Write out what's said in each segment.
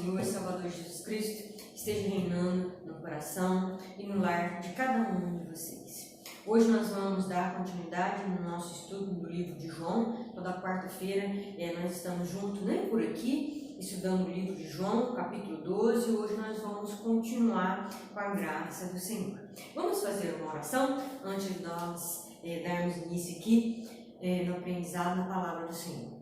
Senhor e Salvador Jesus Cristo esteja reinando no coração e no lar de cada um de vocês. Hoje nós vamos dar continuidade no nosso estudo do livro de João. Toda quarta-feira nós estamos juntos, nem por aqui, estudando o livro de João, capítulo 12. Hoje nós vamos continuar com a graça do Senhor. Vamos fazer uma oração antes de nós darmos início aqui no aprendizado da palavra do Senhor.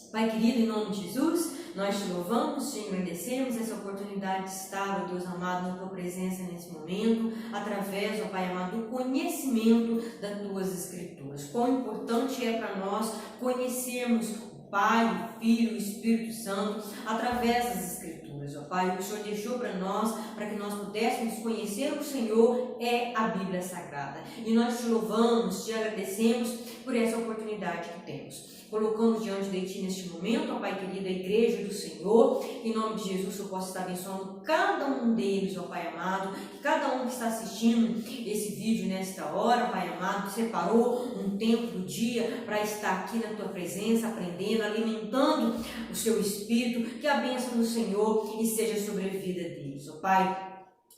Pai querido, em nome de Jesus, nós te louvamos, te agradecemos essa oportunidade de estar, ó Deus amado, na tua presença nesse momento, através, ó Pai amado, do conhecimento das tuas Escrituras. Quão importante é para nós conhecermos o Pai, o Filho, o Espírito Santo, através das Escrituras, ó Pai. O que o Senhor deixou para nós, para que nós pudéssemos conhecer o Senhor, é a Bíblia Sagrada. E nós te louvamos, te agradecemos por essa oportunidade que temos. Colocamos diante de Ti neste momento, ó Pai querido, a igreja do Senhor. Em nome de Jesus, eu posso estar abençoando cada um deles, ó Pai amado. Que cada um que está assistindo esse vídeo nesta hora, Pai amado, separou um tempo do dia para estar aqui na Tua presença, aprendendo, alimentando o seu espírito. Que a bênção do Senhor esteja sobre a vida deles, ó Pai.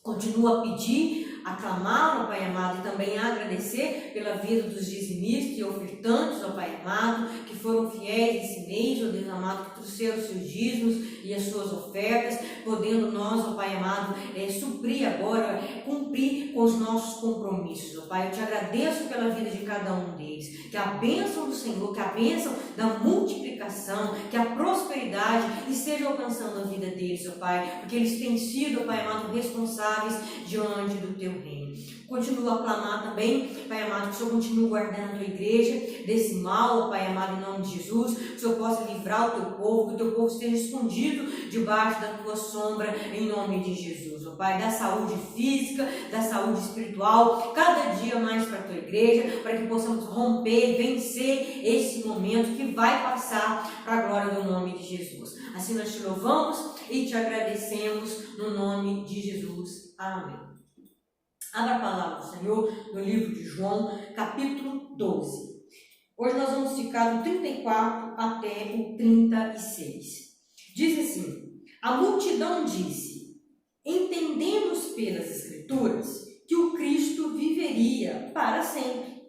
Continua a pedir, a clamar, ó Pai amado, e também a agradecer pela vida dos dizimistas e ofertantes, ó Pai amado, que foram fiéis esse mês, ó Deus amado, que trouxeram os seus dízimos e as suas ofertas, podendo nós, ó Pai amado, suprir agora, cumprir com os nossos compromissos, ó Pai. Eu te agradeço pela vida de cada um deles, que a bênção do Senhor, que a bênção da multiplicação, que a prosperidade esteja alcançando a vida deles, ó Pai, porque eles têm sido, ó Pai amado, responsáveis diante do Teu reino. Continua a clamar também, Pai amado, que o Senhor continue guardando a Tua igreja desse mal, Pai amado, em nome de Jesus, que o Senhor possa livrar o Teu povo, que o Teu povo esteja escondido debaixo da Tua sombra, em nome de Jesus, ó Pai, da saúde física, da saúde espiritual, cada dia mais para a Tua igreja, para que possamos romper, vencer esse momento que vai passar para a glória do nome de Jesus. Assim nós te louvamos e te agradecemos no nome de Jesus. Amém. Abra a palavra do Senhor no livro de João, capítulo 12. Hoje nós vamos ficar do 34 até o 36. Diz assim: a multidão disse: entendemos pelas Escrituras que o Cristo viveria para sempre.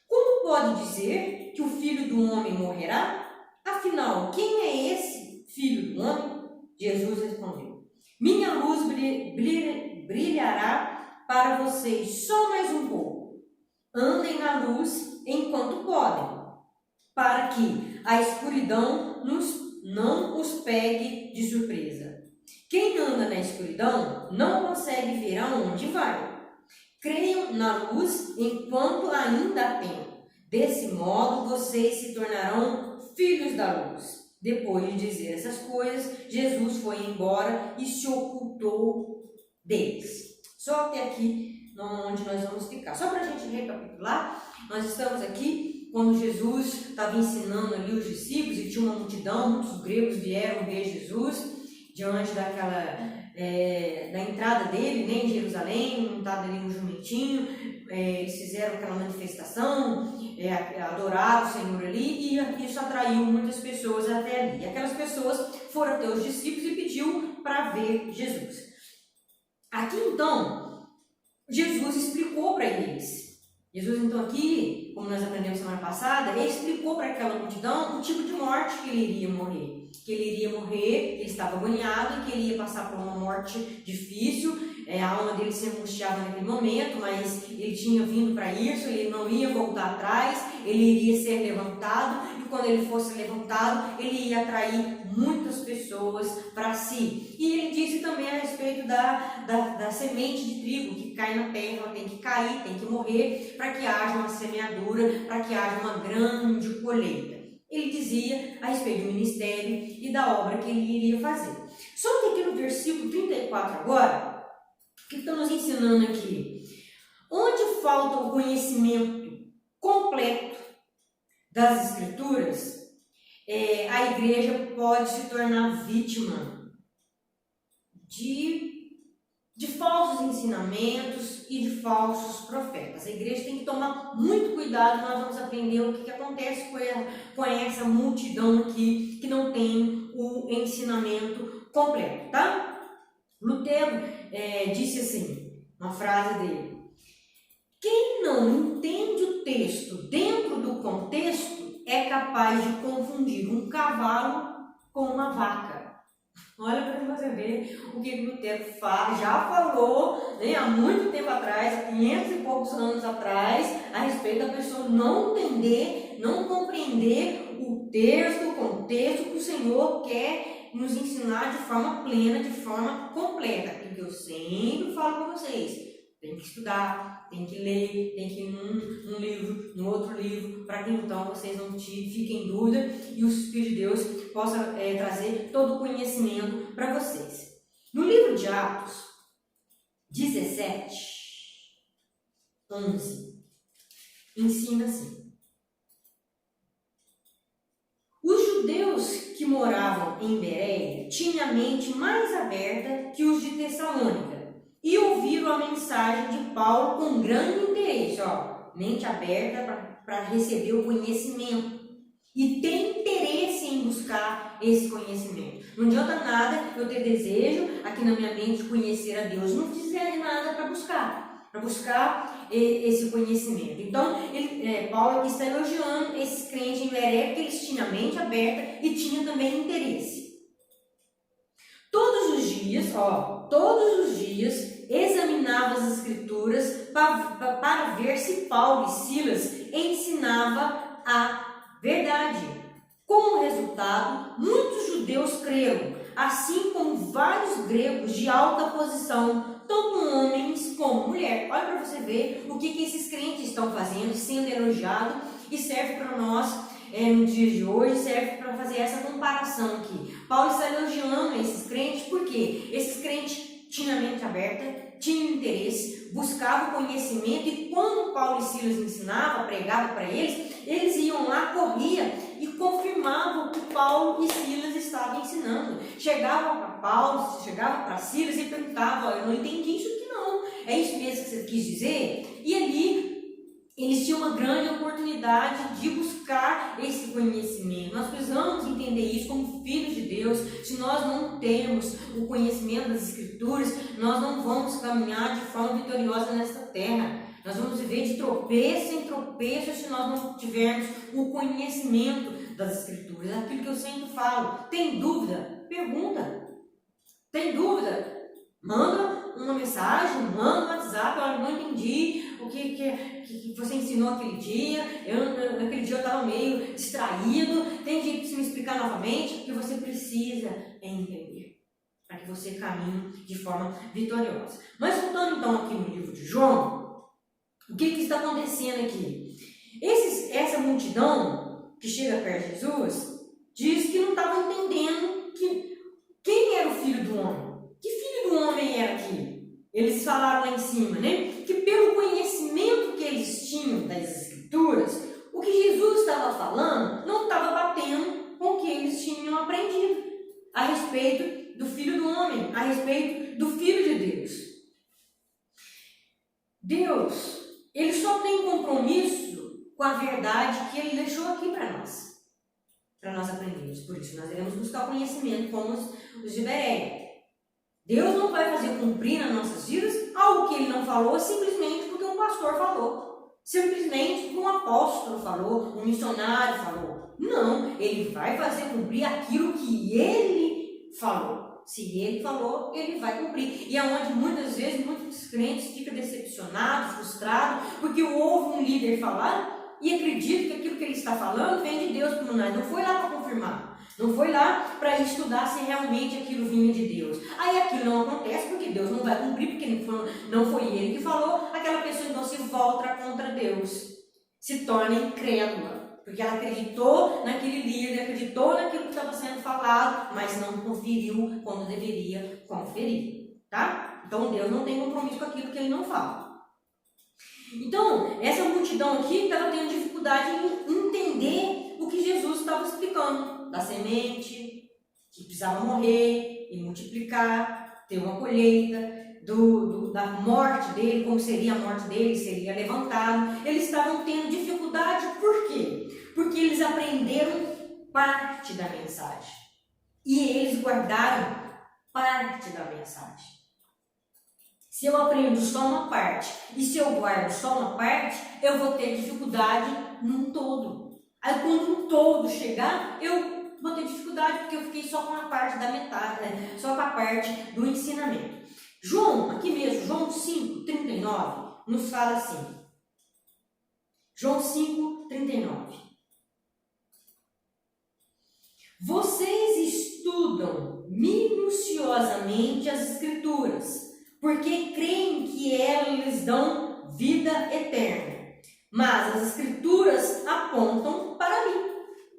Como pode dizer que o Filho do Homem morrerá? Afinal, quem é esse Filho do Homem? Jesus respondeu: minha luz brilhará para vocês só mais um pouco. Andem na luz enquanto podem, para que a escuridão não os pegue de surpresa. Quem anda na escuridão não consegue ver aonde vai. Creiam na luz enquanto ainda há tempo. Desse modo, vocês se tornarão filhos da luz. Depois de dizer essas coisas, Jesus foi embora e se ocultou deles. Só até aqui onde nós vamos ficar. Só para a gente recapitular, nós estamos aqui quando Jesus estava ensinando ali os discípulos e tinha uma multidão, muitos gregos vieram ver Jesus diante da entrada dele, né, em Jerusalém, montado ali no jumentinho. Eles fizeram aquela manifestação, adoraram o Senhor ali, e isso atraiu muitas pessoas até ali. E aquelas pessoas foram até os discípulos e pediu para ver Jesus. Aqui então, Jesus explicou para eles. Jesus então aqui, como nós aprendemos semana passada, ele explicou para aquela multidão o tipo de morte que ele iria morrer. Que ele iria morrer, ele estava agoniado, que ele ia passar por uma morte difícil, a alma dele se angustiava naquele momento, mas ele tinha vindo para isso, ele não ia voltar atrás, ele iria ser levantado, e quando ele fosse levantado, ele ia atrair muitas pessoas para si. E ele disse também a respeito da semente de trigo que cai na terra, ela tem que cair, tem que morrer, para que haja uma semeadura, para que haja uma grande colheita. Ele dizia a respeito do ministério e da obra que ele iria fazer. Só que aqui no versículo 34 agora, o que está nos ensinando aqui? Onde falta o conhecimento completo das Escrituras, a igreja pode se tornar vítima de falsos ensinamentos e de falsos profetas. A igreja tem que tomar muito cuidado. Nós vamos aprender o que acontece com essa multidão aqui que não tem o ensinamento completo, tá? Lutero disse assim, uma frase dele: quem não entende o texto dentro do contexto é capaz de confundir um cavalo com uma vaca. Olha para você ver o que Lutero fala, já falou, né, há muito tempo atrás, há 500 e poucos anos atrás, a respeito da pessoa não entender, não compreender o texto, o contexto que o Senhor quer nos ensinar de forma plena, de forma completa. Porque eu sempre falo para vocês, tem que estudar, tem que ler, tem que ir num livro, no outro livro, para que então vocês não fiquem em dúvida e o Espírito de Deus possa trazer todo o conhecimento para vocês. No livro de Atos 17, 11, ensina assim: os judeus que moravam em Bereia tinham a mente mais aberta que os de Tessalônica e ouviram a mensagem de Paulo com grande interesse, mente aberta para receber o conhecimento e tem interesse em buscar esse conhecimento. Não adianta nada eu ter desejo aqui na minha mente de conhecer a Deus, não fizer nada para buscar esse conhecimento. Então, Paulo aqui está elogiando esses crentes em Bereia, porque eles tinham a mente aberta e tinham também interesse. Todos os dias, examinava as Escrituras para ver se Paulo e Silas ensinavam a verdade. Como resultado, muitos judeus creram, assim como vários gregos de alta posição, tanto homens como mulheres. Olha para você ver o que esses crentes estão fazendo, sendo elogiado, e serve para nós no dia de hoje, serve para fazer essa comparação aqui. Paulo está elogiando esses crentes porque esses crentes tinham a mente aberta, tinham interesse, buscavam conhecimento, e quando Paulo e Silas ensinavam, pregavam para eles, eles iam lá, corriam e confirmavam o que Paulo e Silas estavam ensinando. Chegavam para Paulo, chegavam para Silas e perguntavam: eu não entendi isso aqui não, é isso mesmo que você quis dizer? E ali eles tinham uma grande oportunidade de buscar esse conhecimento. Nós precisamos entender isso como filhos de Deus. Se nós não temos o conhecimento das Escrituras, nós não vamos caminhar de forma vitoriosa nesta terra. Nós vamos viver de tropeço em tropeço se nós não tivermos o conhecimento das Escrituras. Aquilo que eu sempre falo: tem dúvida? Pergunta. Tem dúvida? Manda uma mensagem, manda um WhatsApp: olha, não entendi o que você ensinou aquele dia, naquele dia eu estava meio distraído, tem jeito de se me explicar novamente? Porque você precisa entender, para que você caminhe de forma vitoriosa. Mas voltando então aqui no livro de João, o que está acontecendo aqui? Essa multidão que chega perto de Jesus diz que não estava entendendo quem era o Filho do Homem. Que Filho do Homem era aqui? Eles falaram lá em cima, né? Que pelo conhecimento que eles tinham das Escrituras, o que Jesus estava falando não estava batendo com o que eles tinham aprendido a respeito do Filho do Homem, a respeito do Filho de Deus. Deus, Ele só tem compromisso com a verdade que Ele deixou aqui para nós aprendermos. Por isso, nós devemos buscar conhecimento como os de Bereia. Deus não vai fazer cumprir nas nossas vidas algo que Ele não falou simplesmente porque um pastor falou, simplesmente porque um apóstolo falou, um missionário falou. Não, Ele vai fazer cumprir aquilo que Ele falou. Se Ele falou, Ele vai cumprir. E é onde muitas vezes muitos crentes ficam decepcionados, frustrados, porque ouve um líder falar e acredita que aquilo que ele está falando vem de Deus, como nós. Não foi lá para confirmar. Não foi lá para estudar se realmente aquilo vinha de Deus. Aí aquilo não acontece porque Deus não vai cumprir, porque não foi Ele que falou. Aquela pessoa então se volta contra Deus, se torna incrédula, porque ela acreditou naquele líder, acreditou naquilo que estava sendo falado, mas não conferiu quando deveria conferir, tá? Então Deus não tem compromisso com aquilo que Ele não fala. Então, essa multidão aqui estava tendo dificuldade em entender o que Jesus estava explicando, da semente, que precisava morrer e multiplicar, ter uma colheita, da morte dele, como seria a morte dele, seria levantado. Eles estavam tendo dificuldade, por quê? Porque eles aprenderam parte da mensagem e eles guardaram parte da mensagem. Se eu aprendo só uma parte e se eu guardo só uma parte, eu vou ter dificuldade num todo. Aí quando um todo chegar, eu vou ter dificuldade porque eu fiquei só com a parte da metade, né? Só com a parte do ensinamento. João, aqui mesmo, João 5:39, nos fala assim. João 5:39. Vocês estudam minuciosamente as Escrituras, porque creem que elas lhes dão vida eterna. Mas as Escrituras apontam para mim.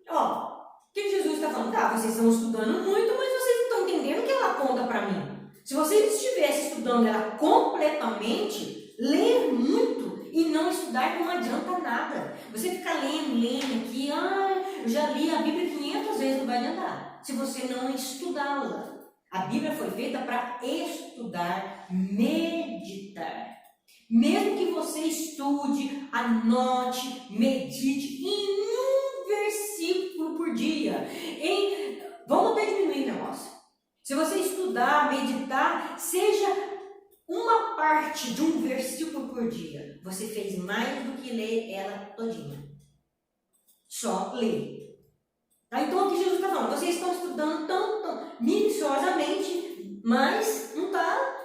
Ó, o que Jesus está falando? Tá, vocês estão estudando muito, mas vocês não estão entendendo que ela aponta para mim. Se vocês estivessem estudando ela completamente, ler muito e não estudar não adianta nada. Você fica lendo aqui, eu já li a Bíblia 500 vezes, não vai adiantar. Se você não estudá-la. A Bíblia foi feita para estudar, meditar. Mesmo que você estude, anote, medite em um versículo por dia. Vamos até diminuir o negócio. Se você estudar, meditar, seja uma parte de um versículo por dia. Você fez mais do que ler ela todinha. Só ler. Tá? Então aqui Jesus está falando, vocês estão estudando tão minuciosamente, mas não está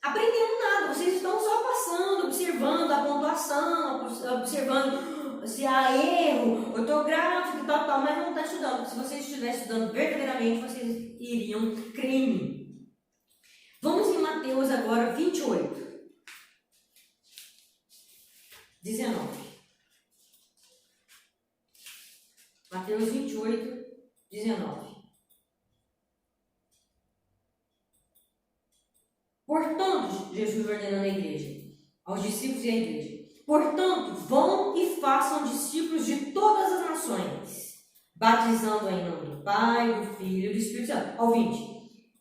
aprendendo nada. Vocês estão só passando, observando a pontuação, observando se há erro ortográfico e tal, mas não está estudando. Se vocês estivessem estudando verdadeiramente, vocês iriam crer em mim. Vamos em Mateus agora 28, 19. Mateus 28, 19. Portanto, Jesus ordenando a igreja, aos discípulos e à igreja, portanto, vão e façam discípulos de todas as nações, batizando em nome do Pai, do Filho e do Espírito Santo. Ao 20.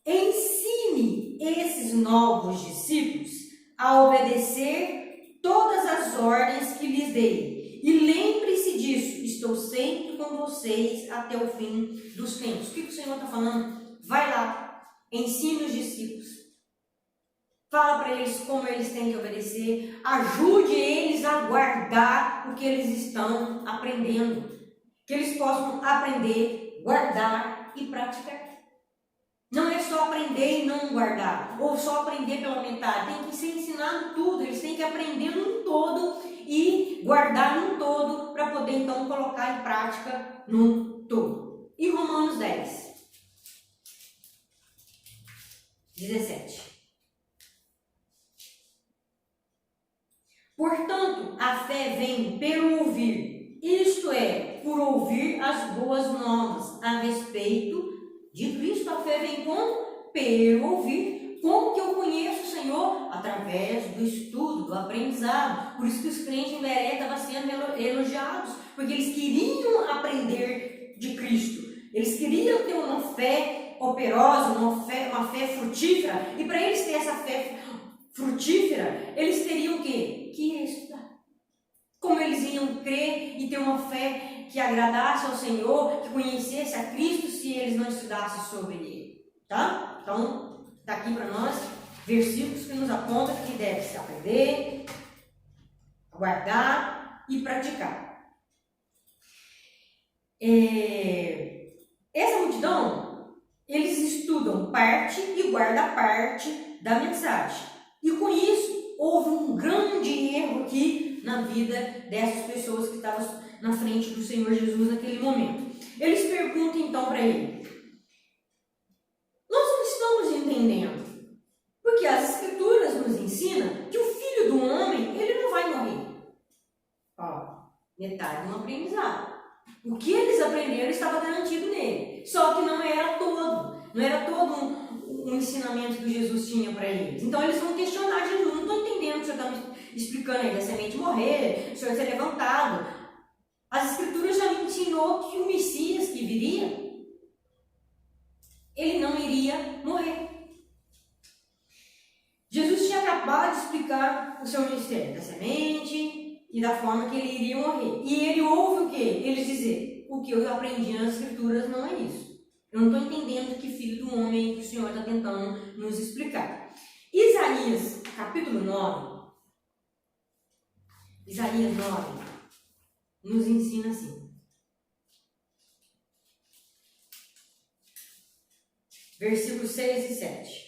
Ensine esses novos discípulos a obedecer todas as ordens que lhes dei. E lembre-se disso, estou sempre com vocês até o fim dos tempos. O que o Senhor está falando? Vai lá, ensine os discípulos. Fala para eles como eles têm que obedecer. Ajude eles a guardar o que eles estão aprendendo. Que eles possam aprender, guardar e praticar. Não é só aprender e não guardar, ou só aprender pela metade. Tem que ser ensinado tudo. Eles têm que aprender num todo e guardar num todo para poder então colocar em prática num todo. E Romanos 10, 17. Portanto, a fé vem pelo ouvir, isto é, por ouvir as boas novas a respeito de Cristo. A fé vem como? Pelo ouvir. Como que eu conheço o Senhor? Através do estudo, do aprendizado. Por isso que os crentes em Beré estavam sendo elogiados, porque eles queriam aprender de Cristo. Eles queriam ter uma fé operosa, uma fé frutífera. E para eles ter essa fé frutífera, eles teriam o quê? Que estudar. Como eles iam crer e ter uma fé que agradasse ao Senhor, que conhecesse a Cristo, se eles não estudassem sobre Ele. Tá? Então, está aqui para nós versículos que nos apontam que deve-se aprender, guardar e praticar. Essa multidão, eles estudam parte e guardam parte da mensagem. E com isso, houve um grande erro aqui na vida dessas pessoas que estavam na frente do Senhor Jesus naquele momento. Eles perguntam então para ele: nós não estamos entendendo, porque as Escrituras nos ensinam que o Filho do Homem, ele não vai morrer. Ó, metade do aprendizado. O que eles aprenderam estava garantido nele, só que não era todo um ensinamento que Jesus tinha para eles. Então eles vão questionar Jesus: não estou entendendo o que o Senhor está me explicando aí, da semente morrer, o Senhor ser levantado. As Escrituras já me ensinou que o Messias que viria, ele não iria morrer. Jesus tinha acabado de explicar o seu ministério, da semente e da forma que ele iria morrer. E ele ouve o quê? Eles dizer: o que eu aprendi nas Escrituras não é isso. Eu não estou entendendo que filho do homem que o Senhor está tentando nos explicar. Isaías, capítulo 9. Isaías 9 nos ensina assim. Versículos 6 e 7.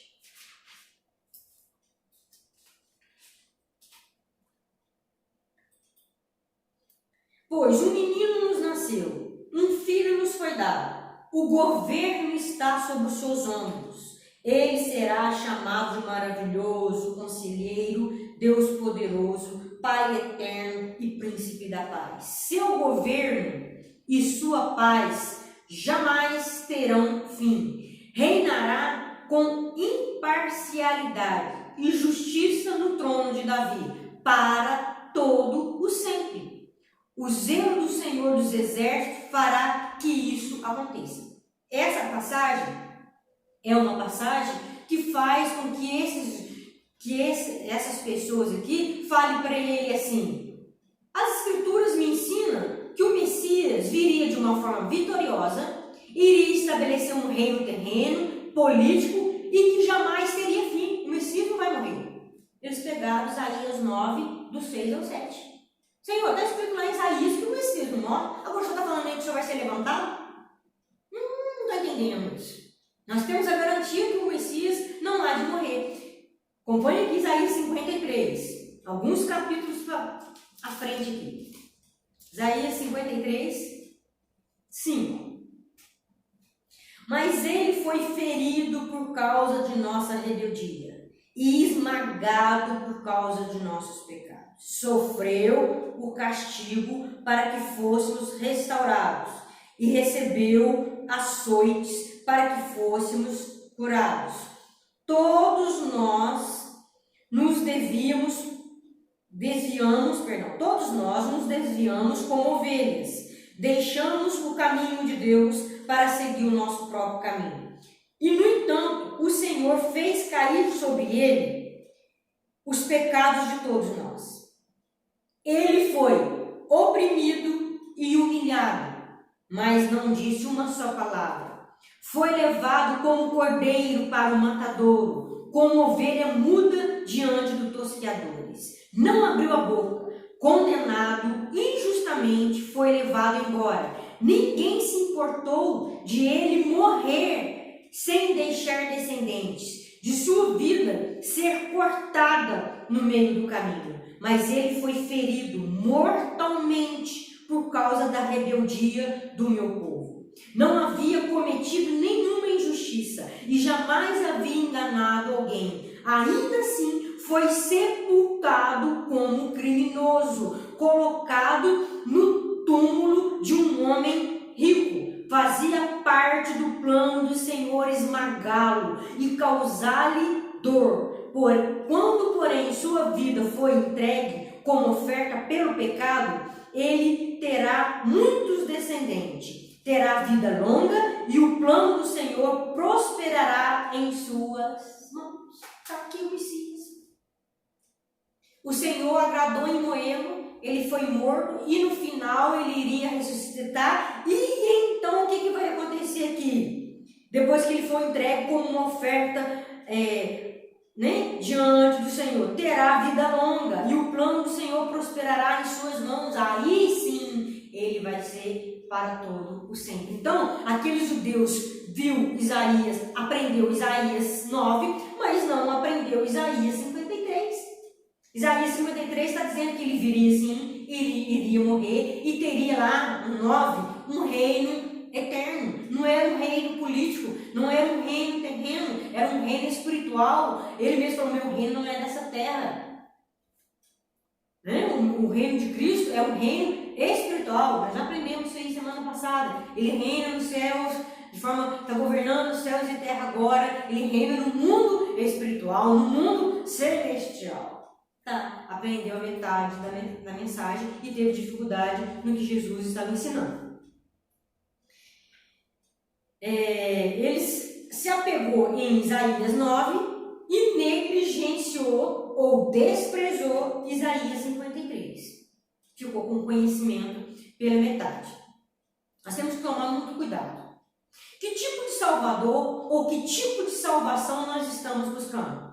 Pois um menino nos nasceu, um filho nos foi dado, o governo está sobre os seus ombros. Ele será chamado de maravilhoso, conselheiro, Deus poderoso, Pai eterno e príncipe da paz. Seu governo e sua paz jamais terão fim. Reinará com imparcialidade e justiça no trono de Davi, para todo o sempre. O zelo do Senhor dos Exércitos fará que isso aconteça. Essa passagem é uma passagem que faz com que essas pessoas aqui falem para ele assim: as Escrituras me ensinam que o Messias viria de uma forma vitoriosa, iria estabelecer um reino terreno, político e que jamais teria fim. O Messias não vai morrer. Eles pegaram Isaías 9, do 6 ao 7. Senhor, está escrito lá em Isaías que o Messias não morre. Agora o Senhor está falando aí que o Senhor vai ser levantado? Não estou entendendo isso. Nós temos a garantia que o Messias não há de morrer. Acompanhe aqui Isaías 53. Alguns capítulos à frente aqui. Isaías 53, 5. Mas ele foi ferido por causa de nossa rebeldia e esmagado por causa de nossos pecados. Sofreu o castigo para que fôssemos restaurados e recebeu açoites para que fôssemos curados. Todos nós nos desviamos como ovelhas, deixamos o caminho de Deus para seguir o nosso próprio caminho. E, no entanto, o Senhor fez cair sobre ele os pecados de todos nós. Ele foi oprimido e humilhado, mas não disse uma só palavra. Foi levado como cordeiro para o matadouro, como ovelha muda diante dos tosqueadores. Não abriu a boca, condenado injustamente, foi levado embora. Ninguém se importou de ele morrer sem deixar descendentes, de sua vida ser cortada no meio do caminho. Mas ele foi ferido mortalmente por causa da rebeldia do meu povo. Não havia cometido nenhuma injustiça e jamais havia enganado alguém. Ainda assim, foi sepultado como criminoso, colocado no túmulo de um homem rico. Fazia parte do plano do Senhor esmagá-lo e causar-lhe dor. Quando, porém, sua vida foi entregue como oferta pelo pecado, ele terá muitos descendentes, terá vida longa e o plano do Senhor prosperará em suas mãos. Está aqui o Messias. O Senhor agradou em Moelo, ele foi morto e no final ele iria ressuscitar. E então o que vai acontecer aqui? Depois que ele foi entregue como uma oferta diante do Senhor, terá vida longa e o plano do Senhor prosperará em suas mãos. Aí sim ele vai ser para todo o sempre. Então aqueles judeus viu Isaías, aprendeu Isaías 9, mas não aprendeu Isaías 53. Isaías 53 está dizendo que ele viria sim, ele iria morrer e teria lá no 9 um reino eterno. Não era um reino político, não era um reino terreno, era um reino espiritual. Ele mesmo falou: meu reino não é dessa terra. O reino de Cristo é um reino espiritual. Nós já aprendemos isso aí semana passada. Ele reina nos céus, está governando os céus e terra agora. Ele reina no mundo espiritual, no mundo celestial. Aprendeu a metade da mensagem e teve dificuldade no que Jesus estava ensinando. Ele se apegou em Isaías 9 e negligenciou ou desprezou Isaías 53. Ficou com conhecimento pela metade. Nós temos que tomar muito cuidado. Que tipo de Salvador ou que tipo de salvação nós estamos buscando?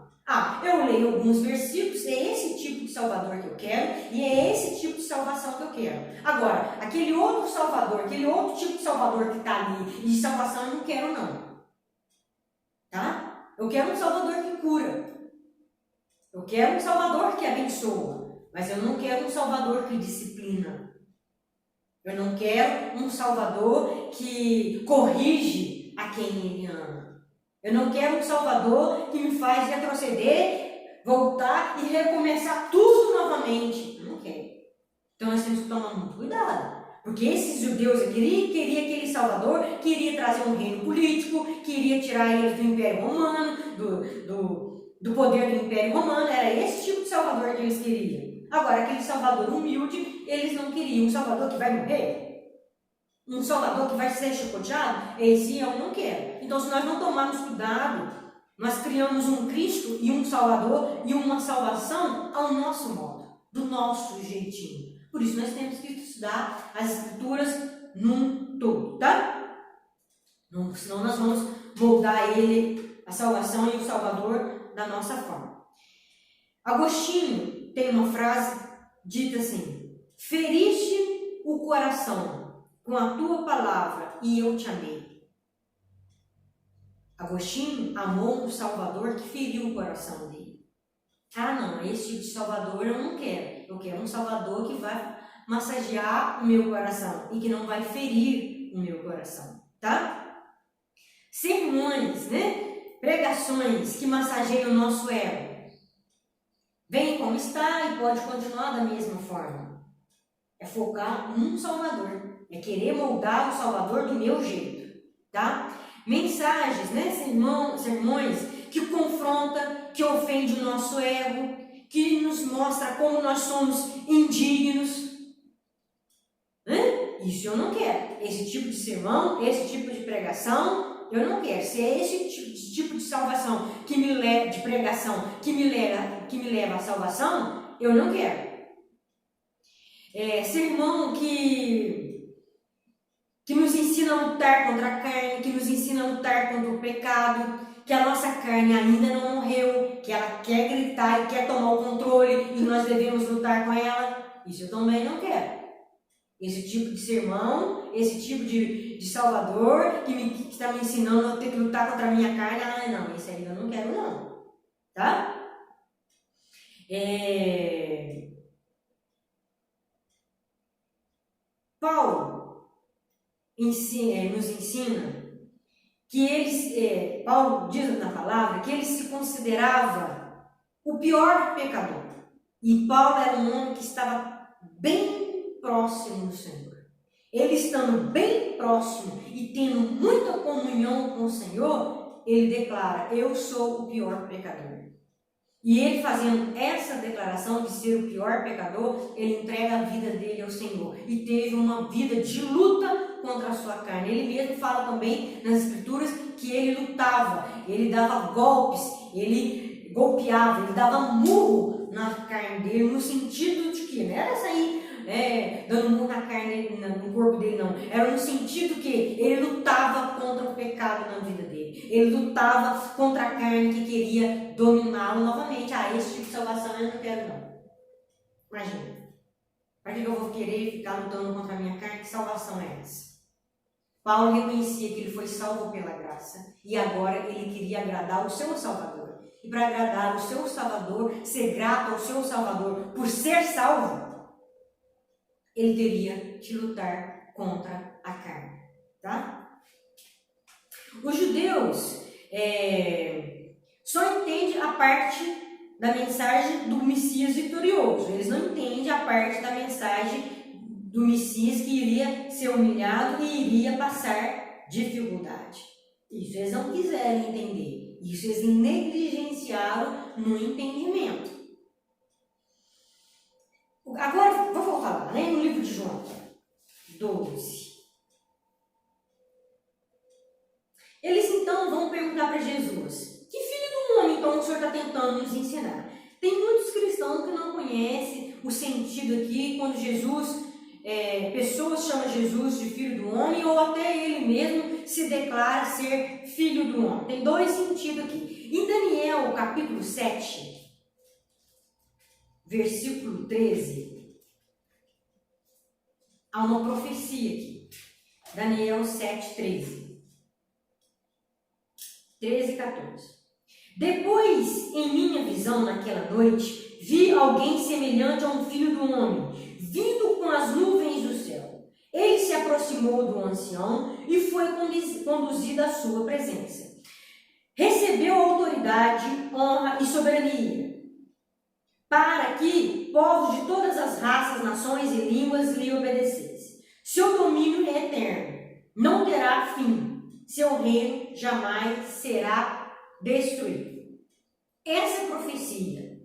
Eu leio alguns versículos, é esse tipo de Salvador que eu quero e é esse tipo de salvação que eu quero. Agora, aquele outro Salvador, aquele outro tipo de Salvador que está ali e de salvação eu não quero não. Tá? Eu quero um Salvador que cura. Eu quero um Salvador que abençoa. Mas eu não quero um Salvador que disciplina. Eu não quero um Salvador que corrige a quem ele ama. Eu não quero um Salvador que me faz retroceder, voltar e recomeçar tudo novamente. Eu não quero. Então nós temos que tomar muito cuidado. Porque esses judeus aqui queriam aquele Salvador que iria trazer um reino político, que iria tirar eles do Império Romano, do poder do Império Romano. Era esse tipo de Salvador que eles queriam. Agora, aquele Salvador humilde, eles não queriam. Um Salvador que vai morrer, um Salvador que vai ser chicoteado, esse eu não quero. Então, se nós não tomarmos cuidado, nós criamos um Cristo e um Salvador e uma salvação ao nosso modo, do nosso jeitinho. Por isso, nós temos que estudar as Escrituras num todo, tá? Senão nós vamos moldar ele, a salvação e o Salvador, da nossa forma. Agostinho tem uma frase dita assim: feriste o coração com a tua palavra e eu te amei. Agostinho amou um Salvador que feriu o coração dele. Não, esse tipo de Salvador eu não quero. Eu quero um Salvador que vai massagear o meu coração e que não vai ferir o meu coração, tá? Sermões, pregações que massageiam o nosso ego. Vem como está e pode continuar da mesma forma. É focar num Salvador. É querer moldar o Salvador do meu jeito, tá? Mensagens, sermões que confronta, que ofende o nosso ego, que nos mostra como nós somos indignos. Isso eu não quero. Esse tipo de sermão, esse tipo de pregação, eu não quero. Se é esse tipo de salvação que me leva, de pregação que me leva à salvação, eu não quero. Sermão que nos ensina a lutar contra a carne, que nos ensina a lutar contra o pecado, que a nossa carne ainda não morreu, que ela quer gritar e quer tomar o controle e nós devemos lutar com ela. Isso eu também não quero. Esse tipo de sermão, esse tipo de Salvador que está me ensinando a ter que lutar contra a minha carne, não, esse aí eu não quero não, tá? Paulo nos ensina que Paulo diz na palavra que ele se considerava o pior pecador. E Paulo era um homem que estava bem próximo do Senhor. Ele estando bem próximo e tendo muita comunhão com o Senhor, ele declara: eu sou o pior pecador. E ele fazendo essa declaração de ser o pior pecador, ele entrega a vida dele ao Senhor. E teve uma vida de luta contra a sua carne. Ele mesmo fala também nas Escrituras que ele lutava, ele dava golpes, ele golpeava, ele dava murro na carne dele, no sentido de que não era sair dando murro na carne, no corpo dele, não. Era no sentido que ele lutava contra o pecado na vida dele. Ele lutava contra a carne que queria dominá-lo novamente. Esse tipo de salvação eu não quero, não. Imagina. Para que eu vou querer ficar lutando contra a minha carne? Que salvação é essa? Paulo reconhecia que ele foi salvo pela graça e agora ele queria agradar o seu Salvador. E para agradar o seu Salvador, ser grato ao seu Salvador por ser salvo, ele teria que lutar contra a carne, tá? Os judeus só entendem a parte da mensagem do Messias vitorioso. Eles não entendem a parte da mensagem do Messias que iria ser humilhado e iria passar dificuldade. Isso eles não quiseram entender. Isso eles negligenciaram no entendimento. Agora, vou voltar lá, no livro de João 12. Eles então vão perguntar para Jesus: que filho do homem então o Senhor está tentando nos ensinar? Tem muitos cristãos que não conhecem o sentido aqui, quando Jesus pessoas chamam Jesus de filho do homem, ou até ele mesmo se declara ser filho do homem. Tem dois sentidos aqui. Em Daniel, capítulo 7, versículo 13, há uma profecia aqui. Daniel 7, 13 e 14. Depois, em minha visão naquela noite, vi alguém semelhante a um filho do homem, vindo com as nuvens do céu. Ele se aproximou do ancião e foi conduzido à sua presença. Recebeu autoridade, honra e soberania, para que povos de todas as raças, nações e línguas lhe obedecessem. Seu domínio é eterno, não terá fim. Seu reino jamais será destruído. Essa profecia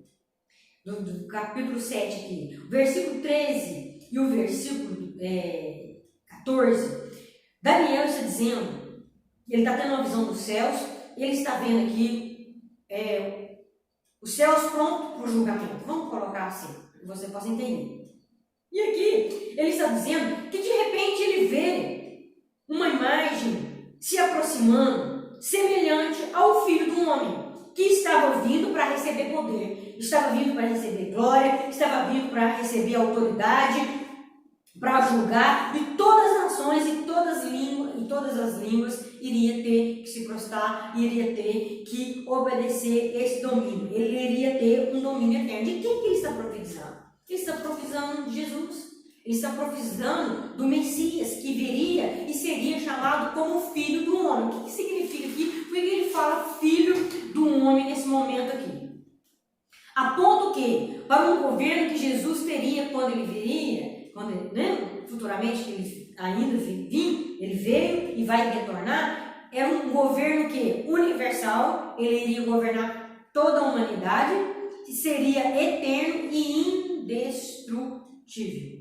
do capítulo 7 aqui, o versículo 13 e o versículo 14, Daniel está dizendo, ele está tendo uma visão dos céus, ele está vendo aqui os céus prontos para o julgamento. Vamos colocar assim, para que você possa entender. E aqui ele está dizendo que de repente ele vê uma imagem se aproximando, semelhante ao Filho do Homem, que estava vindo para receber poder, estava vindo para receber glória, estava vindo para receber autoridade, para julgar, e todas as nações e todas as línguas iria ter que se prostrar, iria ter que obedecer esse domínio. Ele iria ter um domínio eterno. De quem que ele está profetizando? Ele está profetizando de Jesus. Ele está profetizando do Messias, que viria e seria chamado como Filho do Homem. O que significa aqui? Por que ele fala Filho do Homem nesse momento aqui? A ponto que, para um governo que Jesus teria quando ele viria, futuramente que ele ainda vir, ele veio e vai retornar, era um governo que universal, ele iria governar toda a humanidade, que seria eterno e indestrutível.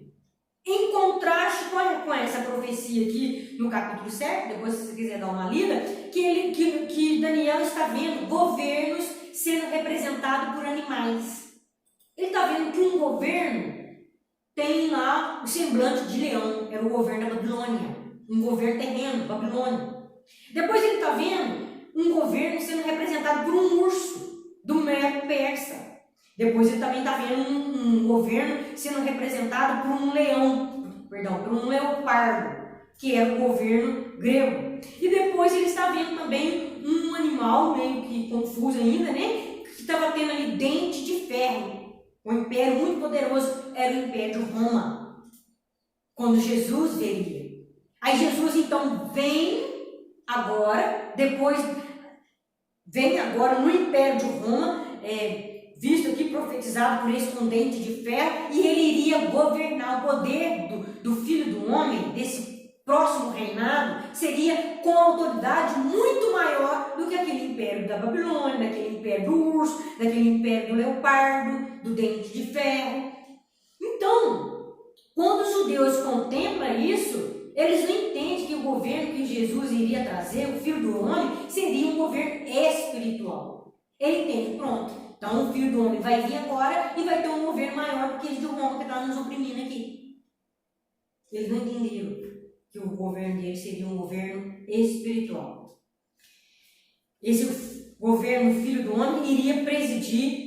Em contraste com essa profecia aqui no capítulo 7, depois se você quiser dar uma lida, que Daniel está vendo governos sendo representados por animais. Ele está vendo que um governo tem lá o semblante de leão, era o governo da Babilônia, um governo terreno, Babilônia. Depois ele está vendo um governo sendo representado por um urso, do Medo Persa. Depois ele também está vendo um governo sendo representado por um por um leopardo, que era o governo grego. E depois ele está vendo também um animal meio que confuso ainda, que estava tendo ali dente de ferro. Um império muito poderoso era o Império de Roma, quando Jesus viria. Aí Jesus então vem agora no Império de Roma, visto aqui, profetizado por esse com dente de ferro, e ele iria governar. O poder do Filho do Homem, desse próximo reinado, seria com autoridade muito maior do que aquele império da Babilônia, daquele império do urso, daquele império do leopardo, do dente de ferro. Então, quando os judeus contemplam isso, eles não entendem que o governo que Jesus iria trazer, o Filho do Homem, seria um governo espiritual. Ele entende, pronto, então o Filho do Homem vai vir agora e vai ter um governo maior do que ele de Roma, que está nos oprimindo aqui. Eles não entenderam que o governo dele seria um governo espiritual. Esse governo, Filho do Homem, iria presidir,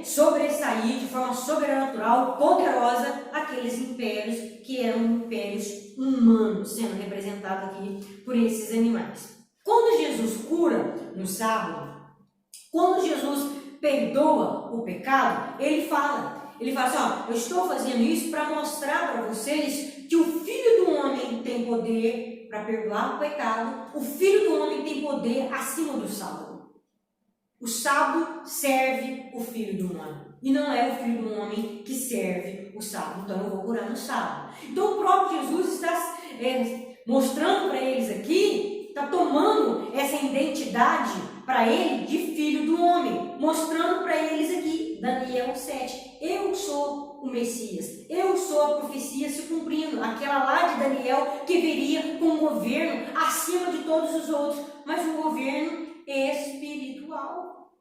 sobressair de forma sobrenatural, poderosa, aqueles impérios que eram impérios humanos, sendo representados aqui por esses animais. Quando Jesus cura no sábado, quando Jesus perdoa o pecado, ele fala assim, eu estou fazendo isso para mostrar para vocês que o Filho do Homem tem poder para perdoar o pecado, o Filho do Homem tem poder acima do sábado. O sábado serve o Filho do Homem, e não é o Filho do Homem que serve o sábado. Então eu vou curar no sábado. Então o próprio Jesus está mostrando para eles aqui, está tomando essa identidade para ele de Filho do Homem, mostrando para eles aqui, Daniel 7, eu sou o Messias, eu sou a profecia se cumprindo, aquela lá de Daniel que viria com um governo acima de todos os outros, mas um governo espiritual.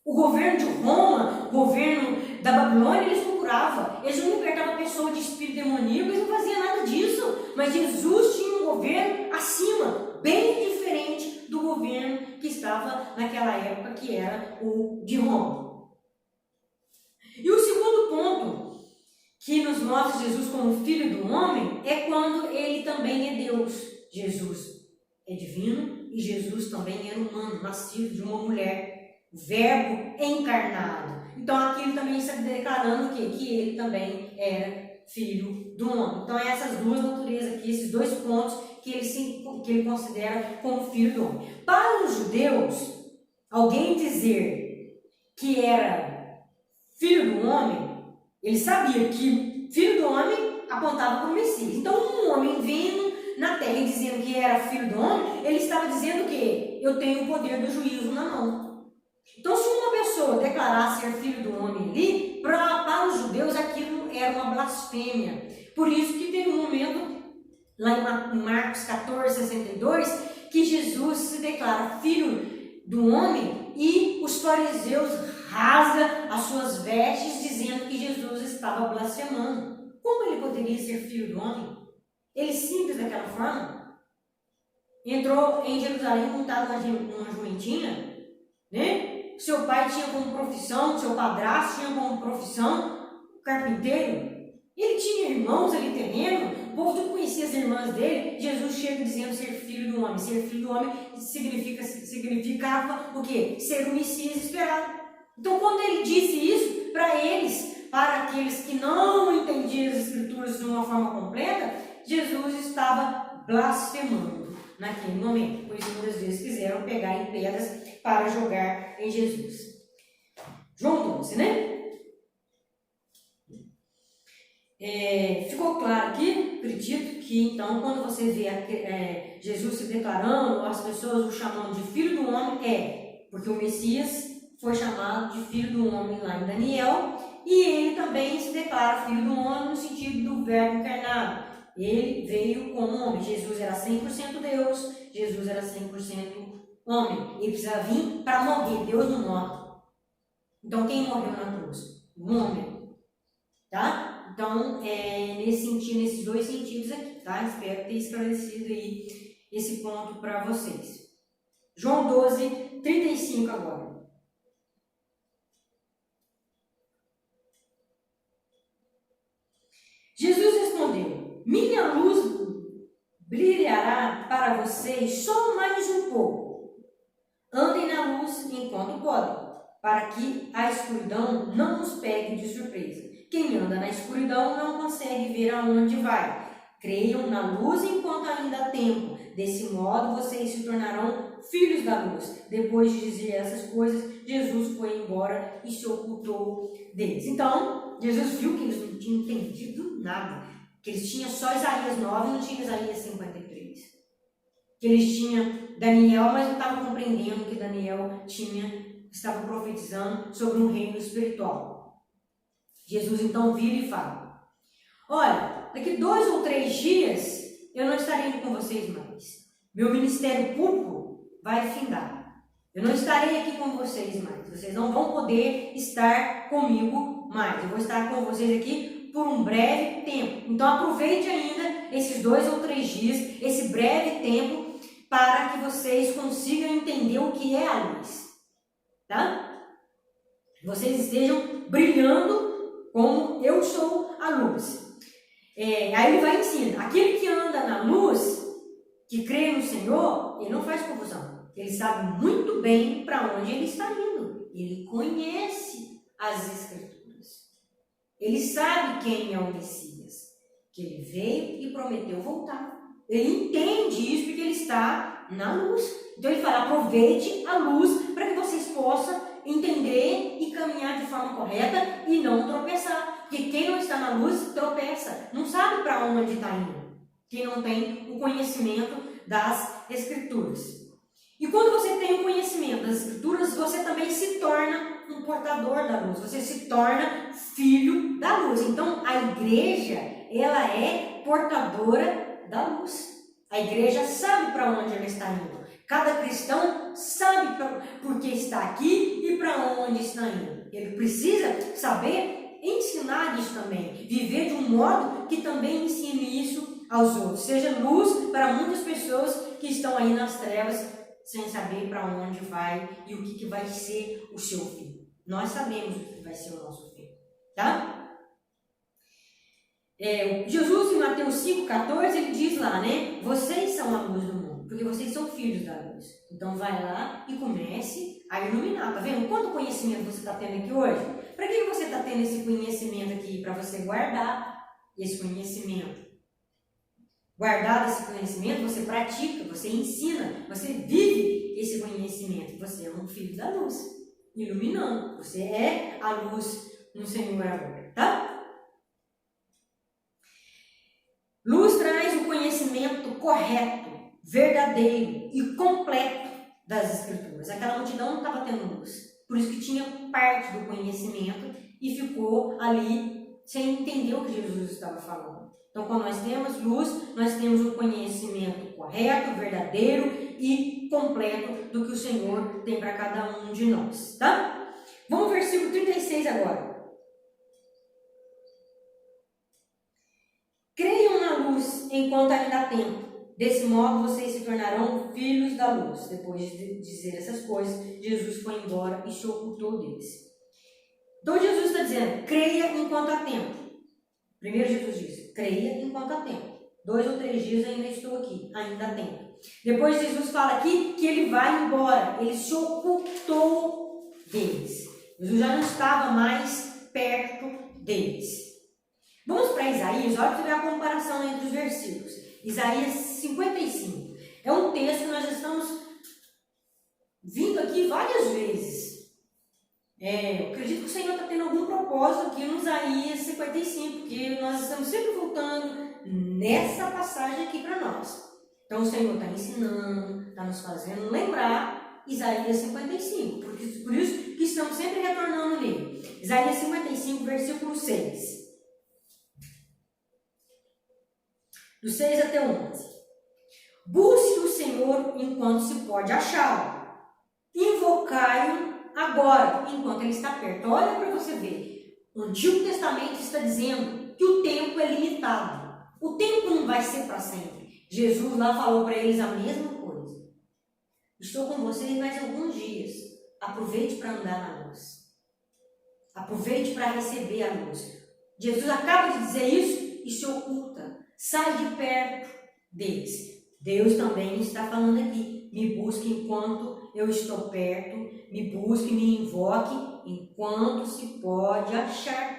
O governo de Roma, o governo da Babilônia, eles não curavam. Eles não libertavam a pessoa de espírito demoníaco, eles não faziam nada disso. Mas Jesus tinha um governo acima, bem diferente do governo que estava naquela época, que era o de Roma. E o segundo ponto que nos mostra Jesus como filho do homem é quando ele também é Deus. Jesus é divino e Jesus também era humano, nascido de uma mulher. Verbo encarnado. Então aqui ele também está declarando que ele também era filho do homem. Então essas duas naturezas aqui, esses dois pontos que ele considera como filho do homem. Para os judeus, alguém dizer que era filho do homem, ele sabia que filho do homem apontava para o Messias. Então um homem vindo na terra e dizendo que era filho do homem, ele estava dizendo que eu tenho o poder do juízo na mão. Então, se uma pessoa declarasse ser filho do homem ali, para os judeus aquilo era uma blasfêmia. Por isso que teve um momento, lá em Marcos 14, 62, que Jesus se declara filho do homem e os fariseus rasgam as suas vestes dizendo que Jesus estava blasfemando. Como ele poderia ser filho do homem? Ele simples daquela forma. Entrou em Jerusalém montado numa jumentinha, né? Seu pai tinha como profissão, seu padrasto tinha como profissão carpinteiro. Ele tinha irmãos ali terreno, o povo não conhecia as irmãs dele. Jesus chega dizendo ser filho do homem. Ser filho do homem significava o quê? Ser o Messias esperado. Então, quando ele disse isso para eles, para aqueles que não entendiam as Escrituras de uma forma completa, Jesus estava blasfemando naquele momento. Por isso, muitas vezes quiseram pegar em pedras para jogar em Jesus. João 12, né? Ficou claro aqui, acredito que então, quando você vê Jesus se declarando, as pessoas o chamando de filho do homem, porque o Messias foi chamado de filho do homem lá em Daniel, e ele também se declara filho do homem no sentido do verbo encarnado. Ele veio como homem. Jesus era 100% Deus, Jesus era 100% homem. Ele precisava vir para morrer. Deus não morre. Então, quem morreu na cruz? O homem. Tá? Então, nesse sentido, nesses dois sentidos aqui, tá? Espero ter esclarecido aí esse ponto para vocês. João 12, 35 agora. Jesus respondeu: minha luz brilhará para vocês só mais um pouco. Andem na luz enquanto podem, para que a escuridão não nos pegue de surpresa. Quem anda na escuridão não consegue ver aonde vai. Creiam na luz enquanto ainda há tempo. Desse modo vocês se tornarão filhos da luz. Depois de dizer essas coisas, Jesus foi embora e se ocultou deles. Então, Jesus viu que eles não tinham entendido nada. Que eles tinham só Isaías 9 e não tinha Isaías 53. Que eles tinham Daniel, mas não estavam compreendendo que Daniel estava profetizando sobre um reino espiritual. Jesus então vira e fala: olha, daqui 2 ou 3 dias eu não estarei aqui com vocês mais. Meu ministério público vai findar. Eu não estarei aqui com vocês mais. Vocês não vão poder estar comigo mais. Eu vou estar com vocês aqui por um breve tempo. Então aproveite ainda esses 2 ou 3 dias, esse breve tempo, para que vocês consigam entender o que é a luz. Tá? Vocês estejam brilhando como eu sou a luz. Aí ele vai ensinar. Aquele que anda na luz, que crê no Senhor, ele não faz confusão. Ele sabe muito bem para onde ele está indo. Ele conhece as Escrituras. Ele sabe quem é o Messias. Que ele veio e prometeu voltar. Ele entende isso porque ele está na luz. Então ele fala: aproveite a luz para que vocês possam entender e caminhar de forma correta e não tropeçar. Porque quem não está na luz tropeça, não sabe para onde está indo. Quem não tem o conhecimento das Escrituras. E quando você tem o conhecimento das Escrituras, você também se torna um portador da luz. Você se torna filho da luz. Então a igreja, ela é portadora da luz. A igreja sabe para onde ela está indo. Cada cristão sabe por que está aqui e para onde está indo. Ele precisa saber ensinar isso também, viver de um modo que também ensine isso aos outros. Seja luz para muitas pessoas que estão aí nas trevas, sem saber para onde vai e o que vai ser o seu fim. Nós sabemos o que vai ser o nosso fim, tá? Jesus, em Mateus 5,14, ele diz lá, né? Vocês são a luz do mundo, porque vocês são filhos da luz. Então vai lá e comece a iluminar. Tá vendo? Quanto conhecimento você está tendo aqui hoje? Para que você está tendo esse conhecimento aqui? Para você guardar esse conhecimento. Guardado esse conhecimento, você pratica, você ensina, você vive esse conhecimento. Você é um filho da luz, iluminando. Você é a luz no Senhor agora, tá? Luz traz o conhecimento correto, verdadeiro e completo das Escrituras. Aquela multidão não estava tendo luz, por isso que tinha parte do conhecimento e ficou ali sem entender o que Jesus estava falando. Então, quando nós temos luz, nós temos um conhecimento correto, verdadeiro e completo do que o Senhor tem para cada um de nós, tá? Vamos ao versículo 36 agora. Creiam na luz enquanto ainda há tempo. Desse modo vocês se tornarão filhos da luz. Depois de dizer essas coisas, Jesus foi embora e se ocultou deles. Então Jesus está dizendo, creia enquanto há tempo. Primeiro Jesus diz, creia enquanto há tempo. 2 ou 3 dias ainda estou aqui, ainda há tempo. Depois Jesus fala aqui que ele vai embora, ele se ocultou deles. Jesus já não estava mais perto deles. Vamos para Isaías, olha para ver a comparação entre os versículos. Isaías 55. É um texto que nós já estamos vindo aqui várias vezes. Eu acredito que o Senhor está tendo algum propósito aqui no Isaías 55, porque nós estamos sempre voltando nessa passagem aqui para nós. Então o Senhor está ensinando, está nos fazendo lembrar Isaías 55. Por isso que estamos sempre retornando nele. Isaías 55, versículo 6. Do 6 até 11. Busque o Senhor enquanto se pode achá-lo. Invocai-o agora, enquanto ele está perto. Olha para você ver. O Antigo Testamento está dizendo que o tempo é limitado. O tempo não vai ser para sempre. Jesus lá falou para eles a mesma coisa. Estou com vocês mais alguns dias. Aproveite para andar na luz. Aproveite para receber a luz. Jesus acaba de dizer isso e se oculta. Sai de perto deles. Deus também está falando aqui. Me busque enquanto eu estou perto. Me busque, me invoque enquanto se pode achar.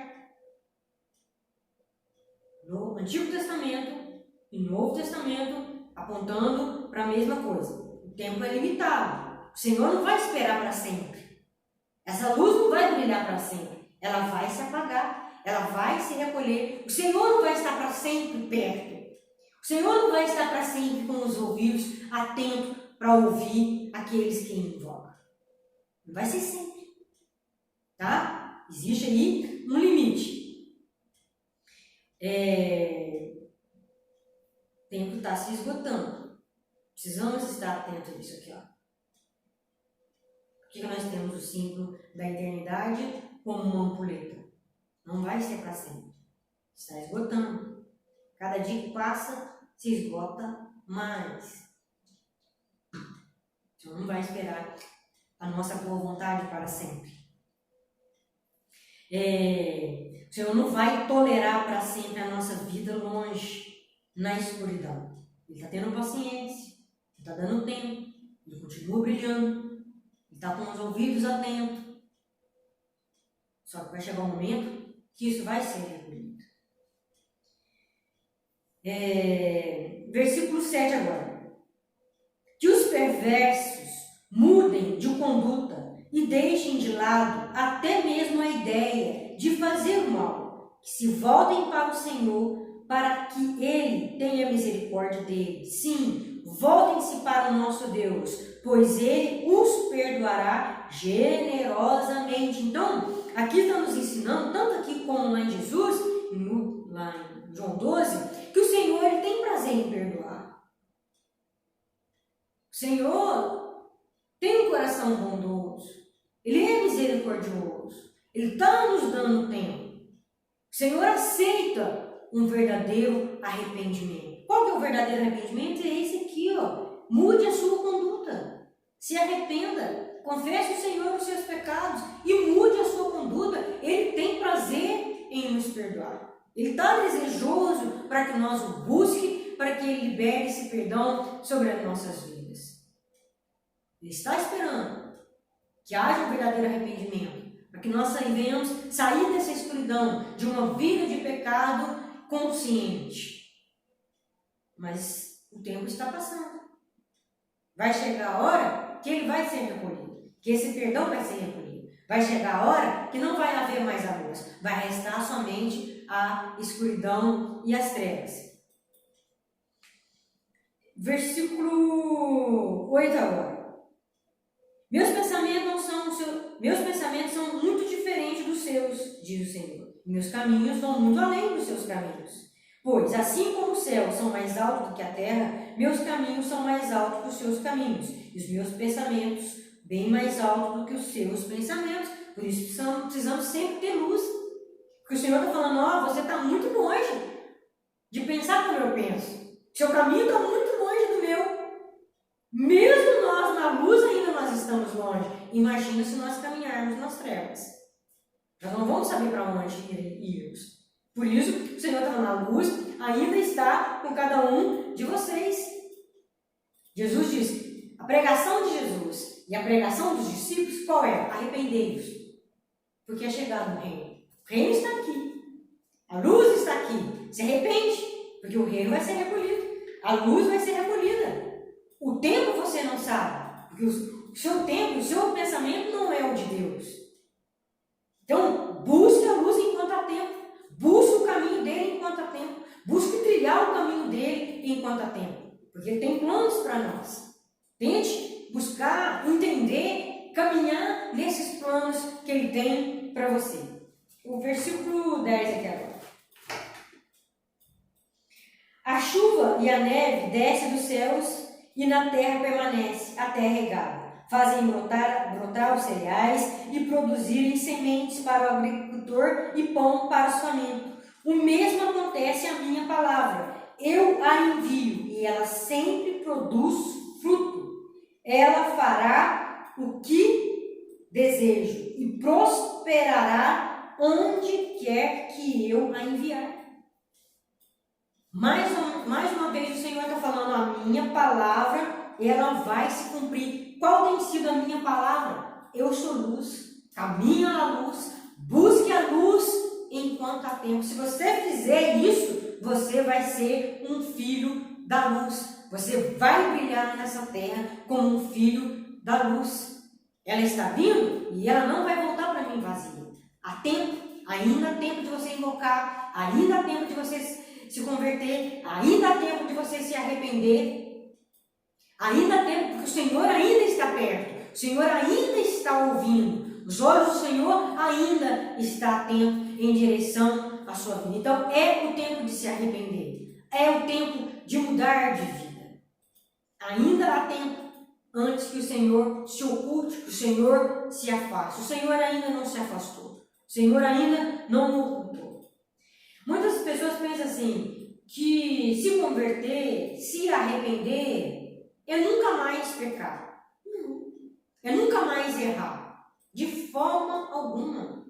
No Antigo Testamento e Novo Testamento apontando para a mesma coisa. O tempo é limitado. O Senhor não vai esperar para sempre. Essa luz não vai brilhar para sempre. Ela vai se apagar. Ela vai se recolher. O Senhor não vai estar para sempre perto. O Senhor não vai estar para sempre com os ouvidos atentos para ouvir aqueles que invocam. Não vai ser sempre. Tá? Existe aí um limite. O tempo está se esgotando. Precisamos estar atentos a isso aqui. Ó. Por que nós temos o símbolo da eternidade como uma ampulheta? Não vai ser para sempre. Está esgotando. Cada dia que passa, se esgota mais. Então não vai esperar a nossa boa vontade para sempre. O Senhor não vai tolerar para sempre a nossa vida longe, na escuridão. Ele está tendo paciência, Ele está dando tempo, Ele continua brilhando, Ele está com os ouvidos atentos. Só que vai chegar um momento que isso vai ser recolhido. Versículo 7 agora. Que os perversos mudem de conduta e deixem de lado até mesmo a ideia de fazer o mal, que se voltem para o Senhor, para que Ele tenha misericórdia deles. Sim, voltem-se para o nosso Deus, pois Ele os perdoará generosamente. Então, aqui está nos ensinando, tanto aqui como lá em Jesus, lá em João 12, que o Senhor ele tem prazer em perdoar. O Senhor tem um coração bondoso. Ele é misericordioso. Ele está nos dando tempo. O Senhor aceita um verdadeiro arrependimento. Qual que é o verdadeiro arrependimento? É esse aqui, ó. Mude a sua conduta. Se arrependa. Confesse ao Senhor os seus pecados e mude a sua conduta. Ele tem prazer em nos perdoar. Ele está desejoso para que nós o busquem, para que Ele libere esse perdão sobre as nossas vidas. Ele está esperando que haja um verdadeiro arrependimento, para que nós venhamos sair dessa escuridão, de uma vida de pecado consciente. Mas o tempo está passando. Vai chegar a hora que ele vai ser recolhido, que esse perdão vai ser recolhido. Vai chegar a hora que não vai haver mais a luz, vai restar somente a escuridão e as trevas. Versículo 8 agora. Meus pensamentos são muito diferentes dos seus, diz o Senhor. Meus caminhos vão muito além dos seus caminhos. Pois, assim como os céus são mais altos do que a terra, meus caminhos são mais altos que os seus caminhos, e os meus pensamentos bem mais altos do que os seus pensamentos. Por isso precisamos sempre ter luz. Porque o Senhor está falando, você está muito longe de pensar como eu penso. Seu caminho está muito longe do meu. Mesmo nós na luz ainda nós estamos longe. Imagina se nós caminharmos nas trevas. Nós não vamos saber para onde irmos. Por isso, o Senhor está na luz, ainda está com cada um de vocês. Jesus disse, a pregação de Jesus e a pregação dos discípulos, qual é? Arrependei-vos, porque é chegado o reino. O reino está aqui. A luz está aqui. Se arrepende, porque o reino vai ser recolhido. A luz vai ser recolhida. O tempo você não sabe, porque o seu tempo, o seu pensamento não é o de Deus. Então, busque a luz enquanto há tempo. Busque o caminho dele enquanto há tempo. Busque trilhar o caminho dele enquanto há tempo. Porque ele tem planos para nós. Tente buscar, entender, caminhar nesses planos que ele tem para você. O versículo 10 aqui agora. A chuva e a neve descem dos céus e na terra permanece, a terra regada. Fazem brotar os cereais e produzirem sementes para o agricultor e pão para os famintos. O mesmo acontece à minha palavra. Eu a envio e ela sempre produz fruto. Ela fará o que desejo e prosperará onde quer que eu a enviar. Mais uma vez o Senhor está falando, a minha palavra, ela vai se cumprir. Qual tem sido a minha palavra? Eu sou luz, caminhe à luz, busque a luz enquanto há tempo. Se você fizer isso, você vai ser um filho da luz. Você vai brilhar nessa terra como um filho da luz. Ela está vindo e ela não vai voltar para mim vazia. Há tempo, ainda há tempo de você invocar, ainda há tempo de você se converter, ainda há tempo de você se arrepender. Ainda há tempo, porque o Senhor ainda está perto. O Senhor ainda está ouvindo. Os olhos do Senhor ainda estão atentos em direção à sua vida. Então, é o tempo de se arrepender. É o tempo de mudar de vida. Ainda há tempo antes que o Senhor se oculte, que o Senhor se afaste. O Senhor ainda não se afastou. O Senhor ainda não o ocultou. Muitas pessoas pensam assim, que se converter, se arrepender, é nunca mais pecar. Não. É nunca mais errar. De forma alguma.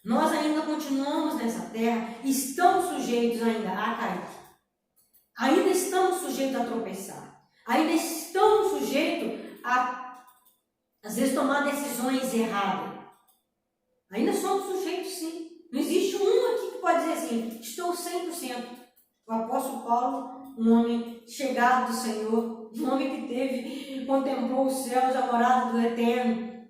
Nós ainda continuamos nessa terra, estamos sujeitos ainda a cair. Ainda estamos sujeitos a tropeçar. Ainda estamos sujeitos a, às vezes, tomar decisões erradas. Ainda somos sujeitos, sim. Não existe um aqui que pode dizer assim, estou 100%. O apóstolo Paulo, um homem chegado do Senhor, um homem que contemplou os céus, a morada do Eterno,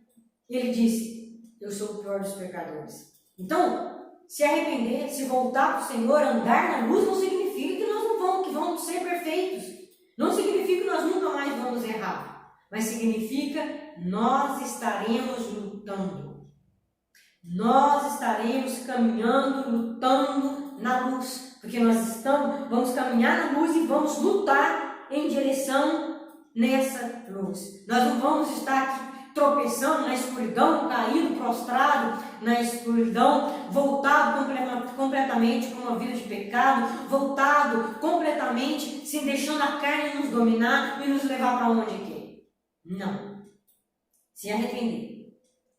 ele disse, eu sou o pior dos pecadores. Então, se arrepender, se voltar para o Senhor, andar na luz, não significa que nós não vamos, que vamos ser perfeitos. Não significa que nós nunca mais vamos errar. Mas significa nós estaremos lutando. Nós estaremos caminhando, lutando na luz. Porque nós vamos caminhar na luz e vamos lutar em direção nessa luz. Nós não vamos estar aqui tropeçando na escuridão, caído, prostrado na escuridão, voltado completamente para uma vida de pecado, voltado completamente, se deixando a carne nos dominar e nos levar para onde quer. Não. Se arrepender,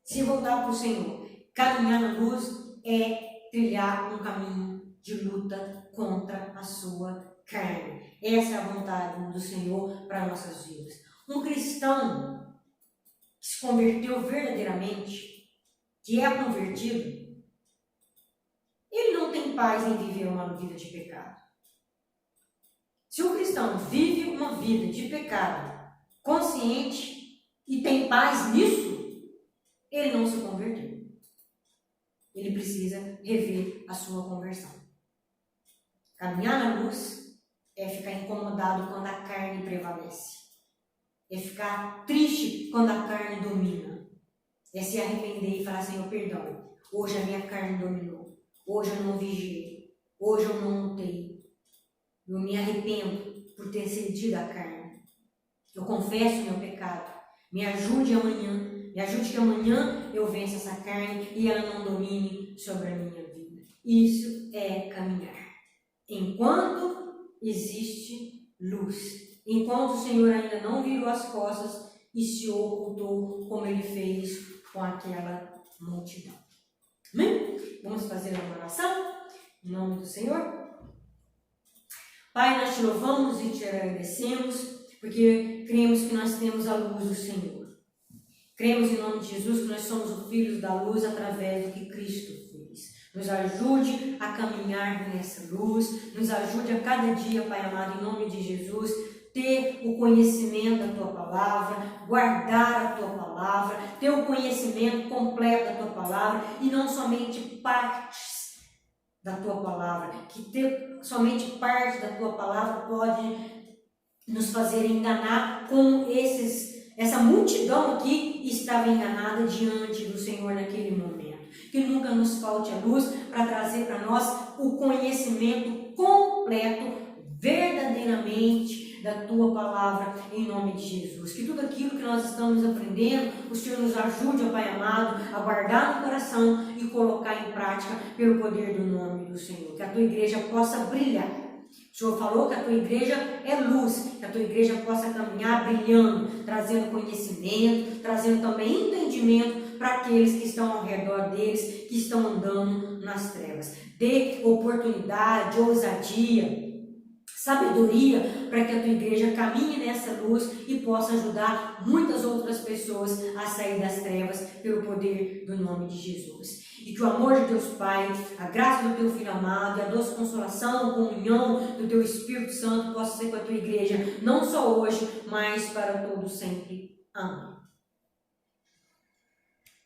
se voltar para o Senhor, caminhar na luz é trilhar um caminho de luta contra a sua carne. Essa é a vontade do Senhor para nossas vidas. Um cristão que se converteu verdadeiramente, que é convertido, ele não tem paz em viver uma vida de pecado. Se o cristão vive uma vida de pecado consciente e tem paz nisso, ele não se converteu. Ele precisa rever a sua conversão. Caminhar na luz é ficar incomodado quando a carne prevalece. É ficar triste quando a carne domina. É se arrepender e falar, Senhor, perdão. Hoje a minha carne dominou. Hoje eu não vigiei. Hoje eu não lutei. Eu me arrependo por ter cedido à carne. Eu confesso meu pecado. Me ajude amanhã. Me ajude que amanhã eu vença essa carne e ela não domine sobre a minha vida. Isso é caminhar. Enquanto existe luz. Enquanto o Senhor ainda não virou as costas e se ocultou como ele fez com aquela multidão. Amém? Vamos fazer uma oração? Em nome do Senhor. Pai, nós te louvamos e te agradecemos, porque cremos que nós temos a luz do Senhor. Cremos em nome de Jesus que nós somos os filhos da luz através do que Cristo fez. Nos ajude a caminhar nessa luz, nos ajude a cada dia, Pai amado, em nome de Jesus, ter o conhecimento da Tua Palavra, guardar a Tua Palavra, ter o conhecimento completo da Tua Palavra e não somente partes da Tua Palavra, que ter somente parte da Tua Palavra pode nos fazer enganar como essa multidão aqui estava enganada diante do Senhor naquele momento. Que nunca nos falte a luz para trazer para nós o conhecimento completo, verdadeiramente, da Tua Palavra, em nome de Jesus. Que tudo aquilo que nós estamos aprendendo, o Senhor nos ajude, ó Pai amado, a guardar no coração e colocar em prática pelo poder do nome do Senhor. Que a Tua igreja possa brilhar. O Senhor falou que a Tua igreja é luz, que a Tua igreja possa caminhar brilhando, trazendo conhecimento, trazendo também entendimento para aqueles que estão ao redor deles, que estão andando nas trevas. Dê oportunidade, ousadia, sabedoria para que a Tua igreja caminhe nessa luz e possa ajudar muitas outras pessoas a sair das trevas pelo poder do nome de Jesus. E que o amor de Deus Pai, a graça do Teu Filho amado e a doce consolação, a comunhão do Teu Espírito Santo possa ser com a Tua igreja, não só hoje, mas para todo sempre. Amém.